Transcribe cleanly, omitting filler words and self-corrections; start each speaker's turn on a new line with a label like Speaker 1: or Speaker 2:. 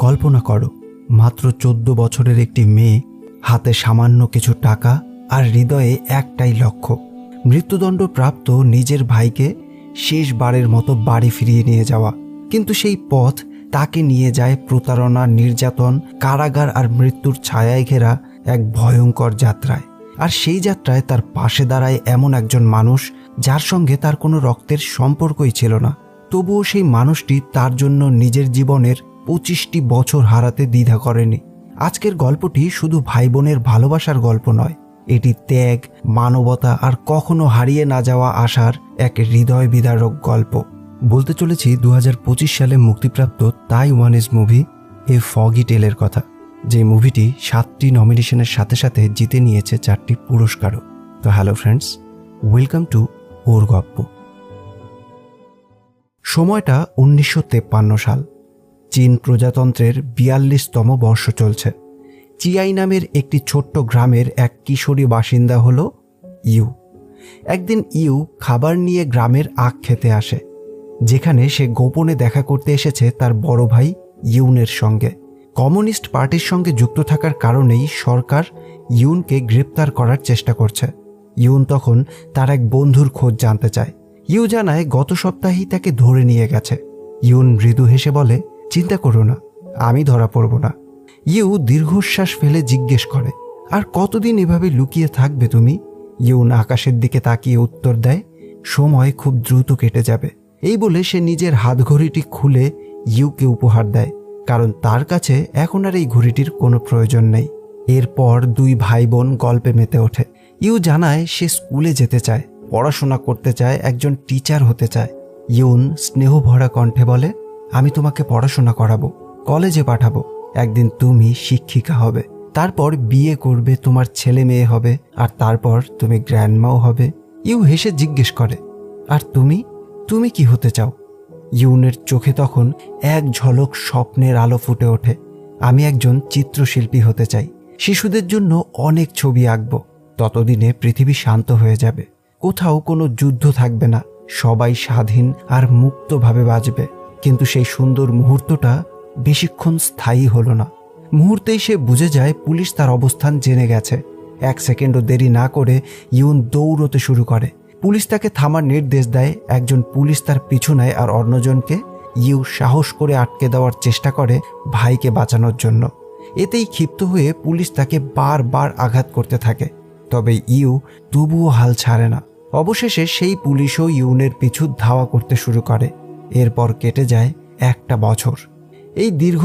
Speaker 1: কল্পনা করো, মাত্র 14 বছরের একটি মেয়ে, হাতে সামান্য কিছু টাকা আর হৃদয়ে একটাই লক্ষ্য, মৃত্যুদণ্ডপ্রাপ্ত নিজের ভাইকে শেষবারের মতো বাড়ি ফিরিয়ে নিয়ে যাওয়া। কিন্তু সেই পথ তাকে নিয়ে যায় প্রতারণা, নির্যাতন, কারাগার আর মৃত্যুর ছায়ায় ঘেরা এক ভয়ঙ্কর যাত্রায়। আর সেই যাত্রায় তার পাশে দাঁড়ায় এমন একজন মানুষ যার সঙ্গে তার কোনো রক্তের সম্পর্কই ছিল না। তবুও সেই মানুষটি তার জন্য নিজের জীবনের 25টি বছর হারাতে দ্বিধা করেনি। আজকের গল্পটি শুধু ভাই বোনের ভালোবাসার গল্প নয়, এটি ত্যাগ, মানবতা আর কখনো হারিয়ে না যাওয়া আশার এক হৃদয় বিদারক গল্প। বলতে চলেছি 2025 সালে মুক্তিপ্রাপ্ত তাইওয়ানিজ মুভি এ ফগি টেলের কথা, যে মুভিটি 7টি নমিনেশনের সাথে সাথে জিতে নিয়েছে 4টি পুরস্কারও। তো হ্যালো ফ্রেন্ডস, ওয়েলকাম টু ওর গপ্প। সময়টা 1953 সাল। চীন প্রজাতন্ত্রের 42তম বর্ষ চলছে। চিয়াই নামের একটি ছোট্ট গ্রামের এক কিশোরী বাসিন্দা হল ইউ। একদিন ইউ খাবার নিয়ে গ্রামের আখ খেতে আসে, যেখানে সে গোপনে দেখা করতে এসেছে তার বড় ভাই ইউনের সঙ্গে। কমিউনিস্ট পার্টির সঙ্গে যুক্ত থাকার কারণেই সরকার ইউনকে গ্রেপ্তার করার চেষ্টা করছে। ইউন তখন তার এক বন্ধুর খোঁজ জানতে চায়। ইউ জানায় গত সপ্তাহেই তাকে ধরে নিয়ে গেছে। ইউন মৃদু হেসে বলে, চিন্তা করো না, আমি ধরা পড়ব না। ইউ দীর্ঘশ্বাস ফেলে জিজ্ঞেস করে, আর কতদিন এভাবে লুকিয়ে থাকবে তুমি? ইউন আকাশের দিকে তাকিয়ে উত্তর দেয়, সময় খুব দ্রুত কেটে যাবে। এই বলে সে নিজের হাতঘড়িটি খুলে ইউকে উপহার দেয়, কারণ তার কাছে এখন আর এই ঘড়িটির কোনো প্রয়োজন নেই। এরপর দুই ভাই বোন গল্পে মেতে ওঠে। ইউ জানায় সে স্কুলে যেতে চায়, পড়াশোনা করতে চায়, একজন টিচার হতে চায়। ইউন স্নেহভরা কণ্ঠে বলে, আমি তোমাকে পড়াশোনা করাবো, কলেজে পাঠাবো, একদিন তুমি শিক্ষিকা হবে, তারপর বিয়ে করবে, তোমার ছেলে মেয়ে হবে, আর তারপর তুমি গ্র্যান্ডমাও হবে। ইউ হেসে জিজ্ঞেস করে, আর তুমি তুমি কি হতে চাও? ইউনের চোখে তখন এক ঝলক স্বপ্নের আলো ফুটে ওঠে। আমি একজন চিত্রশিল্পী হতে চাই, শিশুদের জন্য অনেক ছবি আঁকবো, ততদিনে পৃথিবী শান্ত হয়ে যাবে, কোথাও কোনো যুদ্ধ থাকবে না, সবাই স্বাধীন আর মুক্তভাবে বাঁচবে। কিন্তু সেই সুন্দর মুহূর্তটা বেশিক্ষণ স্থায়ী হলো না। মুহূর্তেই সে বুঝে যায় পুলিশ তার অবস্থান জেনে গেছে। 1 সেকেন্ডও দেরি না করে ইউন দৌড়তে শুরু করে। পুলিশ তাকে থামার নির্দেশ দেয়। একজন পুলিশ তার পিছু নেয় আর অন্যজনকে ইউ সাহস করে আটকে দেওয়ার চেষ্টা করে ভাইকে বাঁচানোর জন্য। এতেই ক্ষিপ্ত হয়ে পুলিশ তাকে বারবার আঘাত করতে থাকে, তবে ইউ তবুও হাল ছাড়ে না। অবশেষে সেই পুলিশও ইউনের পিছু ধাওয়া করতে শুরু করে। এরপর কেটে যায় 1টা বছর। এই দীর্ঘ